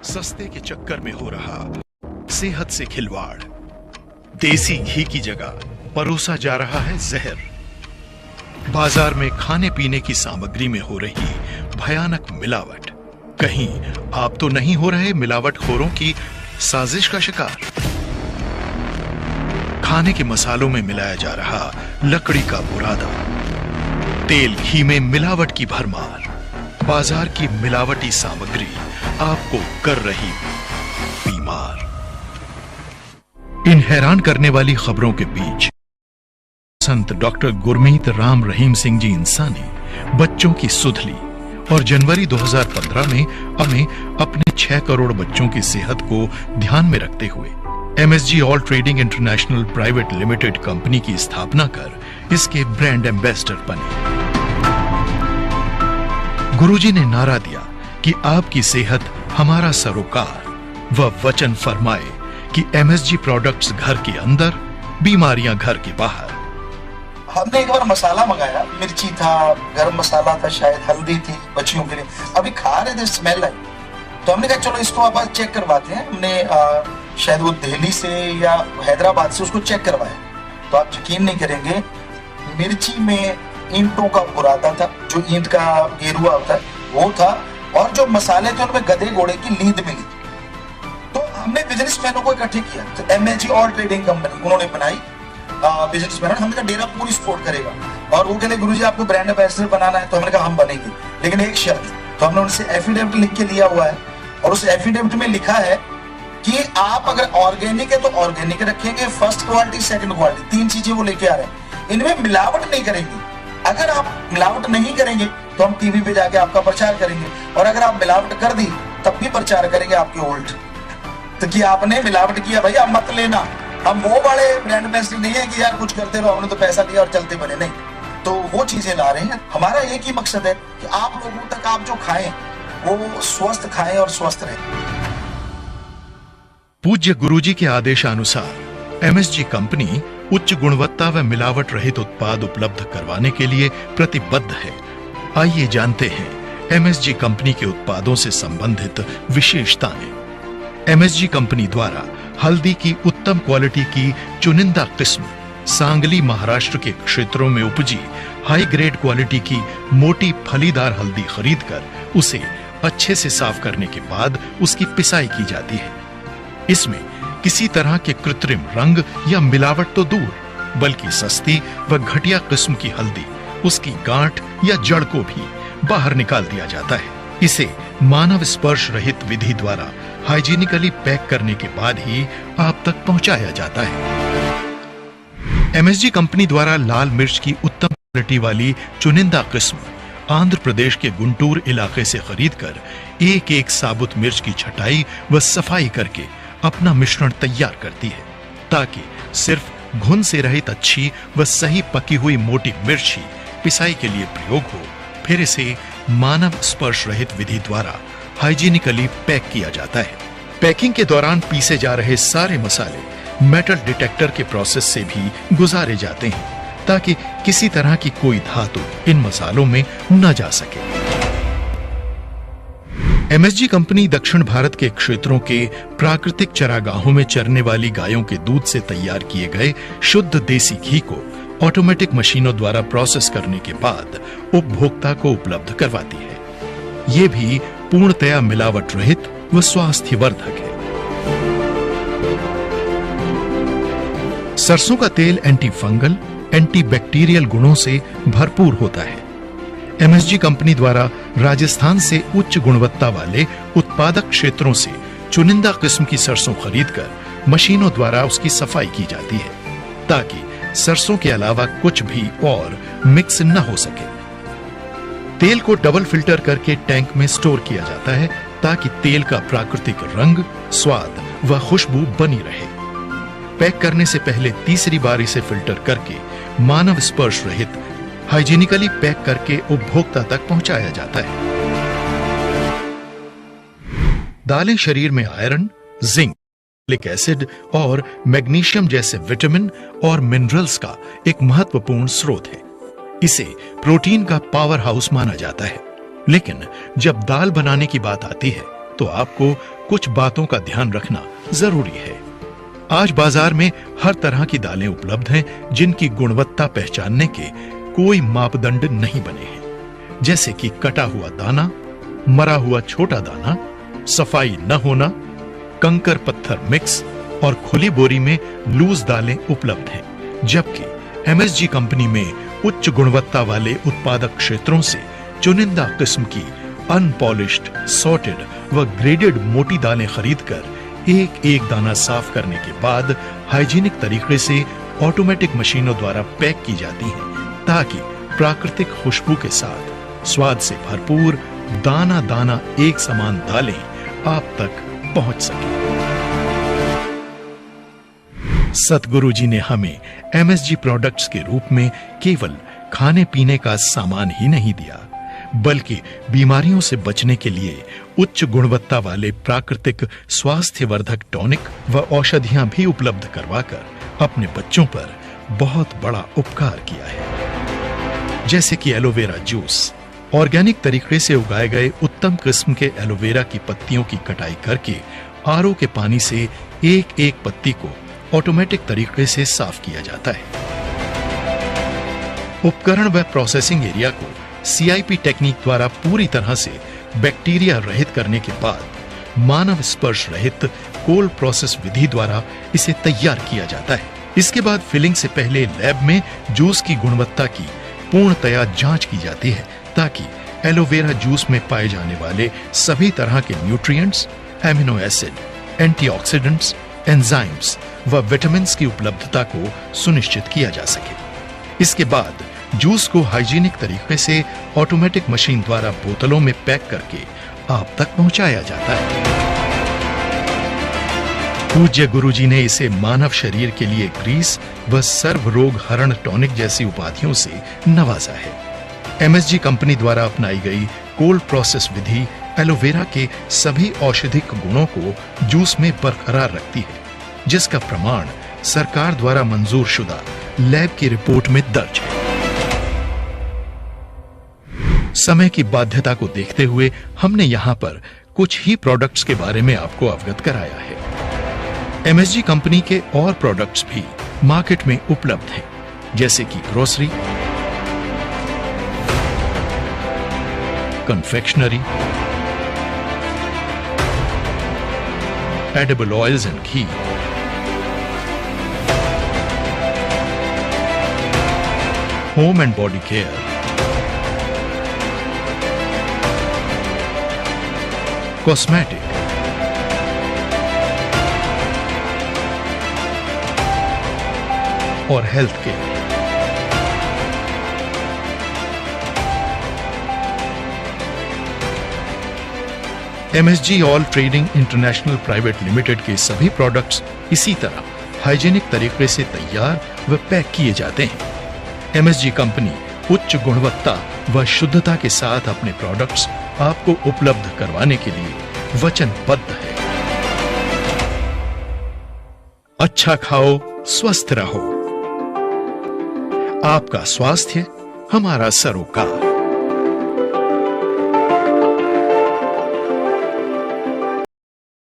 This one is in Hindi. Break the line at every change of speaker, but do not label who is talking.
सस्ते के चक्कर में हो रहा सेहत से खिलवाड़। देसी घी की जगह परोसा जा रहा है जहर। बाजार में खाने पीने की सामग्री में हो रही भयानक मिलावट। कहीं आप तो नहीं हो रहे मिलावटखोरों की साजिश का शिकार? खाने के मसालों में मिलाया जा रहा लकड़ी का बुरादा, तेल घी में मिलावट की भरमार, बाजार की मिलावटी सामग्री आपको कर रही बीमार। इन हैरान करने वाली खबरों के बीच संत डॉक्टर गुरमीत राम रहीम सिंह जी इंसानी बच्चों की सुध ली और जनवरी 2015 में हमें अपने 6 करोड़ बच्चों की सेहत को ध्यान में रखते हुए MSG all trading international private limited company की स्थापना कर इसके ब्रांड एम्बेसडर बने। गुरुजी ने नारा दिया कि आपकी सेहत हमारा सरोकार, व वचन फरमाए कि MSG प्रोडक्ट्स घर के अंदर, बीमारियां घर के बाहर।
हमने एक बार मसाला मंगाया, मिर्ची था, गरम मसाला था, शायद हल्दी थी बच्चियों के लिए। अभी खा रहे थे, स्मेल आई, तो हमने कहा चलो इसको आप चेक करवाते हैं। हमने शायद वो दिल्ली से या हैदराबाद से उसको चेक करवाया, तो आप यकीन नहीं करेंगे, मिर्ची में ईंटों का बुरादा था, जो ईंट का गेरुआ होता है वो था, और जो मसाले थे उनमें गधे घोड़े की लीद मिली। तो हमने बिजनेसमैनों को इकट्ठे किया, तो MSG ऑल ट्रेडिंग कंपनी उन्होंने बनाई। बिजनेसमैन हमने कहा डेरा पूरी सपोर्ट करेगा, और वो कहले गुरुजी आपको ब्रांड एम्बेसडर बनाना है, तो हमने कहा हम बनेंगे, लेकिन एक शर्त। तो हमने उनसे एफिडेविट लिख के लिया हुआ है, और उस एफिडेविट में लिखा है कि आप अगर ऑर्गेनिक है तो ऑर्गेनिक रखेंगे, फर्स्ट क्वालिटी, सेकंड क्वालिटी, 3 चीजें वो लेके आ रहे हैं। इनमें मिलावट नहीं करेंगे। अगर आप मिलावट नहीं करेंगे तो हम टीवी पे जाके आपका प्रचार करेंगे, और अगर आप मिलावट कर दी तब भी प्रचार करेंगे आपके उल्ट। तो कि आपने मिलावट किया भाई आप मत लेना। हम वो वाले ब्रांड एम्बेसडर नहीं है कि यार कुछ करते रहो, हमने तो पैसा लिया और चलते बने, नहीं। तो वो चीजें ला रहे हैं। हमारा एक ही मकसद है कि आप लोगों तक आप जो खाएं वो स्वस्थ खाएं और स्वस्थ रहें।
पूज्य गुरुजी के आदेशानुसार MSG कंपनी उच्च गुणवत्ता व मिलावट रहित उत्पाद उपलब्ध करवाने के लिए प्रतिबद्ध है। आइए जानते हैं MSG कंपनी के उत्पादों से संबंधित विशेषताएं। MSG कंपनी द्वारा हल्दी की उत्तम क्वालिटी की चुनिंदा किस्म सांगली महाराष्ट्र के क्षेत्रों में उपजी हाई ग्रेड क्वालिटी की मोटी फलीदार हल्दी खरीदकर उसे अच्छे से साफ करने के बाद उसकी पिसाई की जाती है। इसमें किसी तरह के कृत्रिम रंग या मिलावट तो दूर, बल्कि सस्ती व घटिया किस्म की हल्दी, उसकी गांठ या जड़ को भी बाहर निकाल दिया जाता है। इसे मानव स्पर्श रहित विधि द्वारा हाइजीनिकली पैक करने के बाद ही आप तक पहुंचाया जाता है। MSG कंपनी द्वारा लाल मिर्च की उत्तम क्वालिटी वाली चुनिंदा किस्म आंध्र प्रदेश के गुंटूर इलाके से खरीदकर एक एक साबुत मिर्च की छटाई व सफाई करके अपना मिश्रण तैयार करती है, ताकि सिर्फ घुन से रहित अच्छी व सही पकी हुई मोटी मिर्च ही पिसाई के लिए प्रयोग हो। फिर इसे मानव स्पर्श रहित विधि द्वारा हाइजीनिकली पैक किया जाता है। पैकिंग के दौरान पीसे जा रहे सारे मसाले मेटल डिटेक्टर के प्रोसेस से भी गुजारे जाते हैं, ताकि किसी तरह की कोई धातु इन मसालों में न जा सके। MSG कंपनी दक्षिण भारत के क्षेत्रों के प्राकृतिक चरागाहों में चरने वाली गायों के दूध से तैयार किए गए शुद्ध देसी घी को ऑटोमेटिक मशीनों द्वारा प्रोसेस करने के बाद उपभोक्ता को उपलब्ध करवाती है। ये भी पूर्णतया मिलावट रहित व स्वास्थ्यवर्धक है। सरसों का तेल एंटी फंगल, एंटीबैक्टीरियल गुणों से भरपूर होता है। MSG कंपनी द्वारा राजस्थान से उच्च गुणवत्ता वाले उत्पादक क्षेत्रों से चुनिंदा किस्म की सरसों खरीदकर मशीनों द्वारा उसकी सफाई की जाती है, ताकि सरसों के अलावा कुछ भी और मिक्स न हो सके। तेल को डबल फिल्टर करके टैंक में स्टोर किया जाता है, ताकि तेल का प्राकृतिक रंग, स्वाद व खुशबू बनी रहे। पैक करने से पहले तीसरी बार इसे फिल्टर करके मानव स्पर्श रहित हाइजीनिकली पैक करके उपभोक्ता तक पहुंचाया जाता है। दालें शरीर में आयरन, जिंक, फॉलिक एसिड और मैग्नीशियम जैसे विटामिन और मिनरल्स का एक महत्वपूर्ण स्रोत है। इसे प्रोटीन का पावर हाउस माना जाता है। लेकिन जब दाल बनाने की बात आती है तो आपको कुछ बातों का ध्यान रखना जरूरी है। आज बाजार में हर तरह की दालें उपलब्ध हैं जिनकी गुणवत्ता पहचानने के कोई मापदंड नहीं बने हैं, जैसे कि कटा हुआ दाना, मरा हुआ छोटा दाना, सफाई न होना, कंकर पत्थर मिक्स और खुली बोरी में लूज दालें उपलब्ध हैं। जबकि एमएसजी कंपनी में उच्च गुणवत्ता वाले उत्पादक क्षेत्रों से चुनिंदा किस्म की अनपॉलिश्ड, सॉर्टेड व ग्रेडेड मोटी दालें खरीदकर एक एक दाना साफ करने के बाद हाइजीनिक तरीके से ऑटोमेटिक मशीनों द्वारा पैक की जाती हैं, ताकि प्राकृतिक खुशबू के साथ स्वाद से भरपूर दाना दाना एक समान दालें आप तक पहुंच सके। सतगुरु जी ने हमें एमएसजी प्रोडक्ट्स के रूप में केवल खाने पीने का सामान ही नहीं दिया, बल्कि बीमारियों से बचने के लिए उच्च गुणवत्ता वाले प्राकृतिक स्वास्थ्यवर्धक टॉनिक व औषधियां भी उपलब्ध करवाकर अपने बच्चों पर बहुत बड़ा उपकार किया है। जैसे कि एलोवेरा जूस, ऑर्गेनिक तरीके से उगाए गए उत्तम किस्म के एलोवेरा की पत्तियों की कटाई करके आरओ के पानी से एक एक पत्ती को ऑटोमेटिक तरीके से साफ किया जाता है। उपकरण व प्रोसेसिंग एरिया को सीआईपी टेक्निक द्वारा पूरी तरह से बैक्टीरिया रहित करने के बाद मानव स्पर्श रहित कोल्ड प्रोसेस विधि द्वारा इसे तैयार किया जाता है। इसके बाद फिलिंग से पहले लैब में जूस की गुणवत्ता की पूर्णतया जांच की जाती है, ताकि एलोवेरा जूस में पाए जाने वाले सभी तरह के nutrients, amino acid, antioxidants, enzymes व विटामिन्स की उपलब्धता को सुनिश्चित किया जा सके। इसके बाद जूस को हाइजीनिक तरीके से ऑटोमेटिक मशीन द्वारा बोतलों में पैक करके आप तक पहुंचाया जाता है। पूज्य गुरुजी ने इसे मानव शरीर के लिए ग्रीस व सर्व रोग हरण टॉनिक जैसी उपाधियों से नवाजा है। एमएसजी कंपनी द्वारा अपनाई गई कोल्ड प्रोसेस विधि एलोवेरा के सभी औषधिक गुणों को जूस में बरकरार रखती है, जिसका प्रमाण सरकार द्वारा मंजूर शुदा लैब की रिपोर्ट में दर्ज है। समय की बाध्यता को देखते हुए हमने यहां पर कुछ ही प्रोडक्ट्स के बारे में आपको अवगत कराया है। एमएसजी कंपनी के और प्रोडक्ट्स भी मार्केट में उपलब्ध हैं, जैसे कि grocery, confectionery, edible oils and ghee, home and body care, cosmetic, और health care. MSG all trading international private limited के सभी प्रोडक्ट्स इसी तरह हाइजीनिक तरीके से तैयार व पैक किए जाते हैं। एमएसजी कंपनी उच्च गुणवत्ता व शुद्धता के साथ अपने प्रोडक्ट्स आपको उपलब्ध करवाने के लिए वचनबद्ध है। अच्छा खाओ, स्वस्थ रहो। आपका स्वास्थ्य हमारा सरोकार।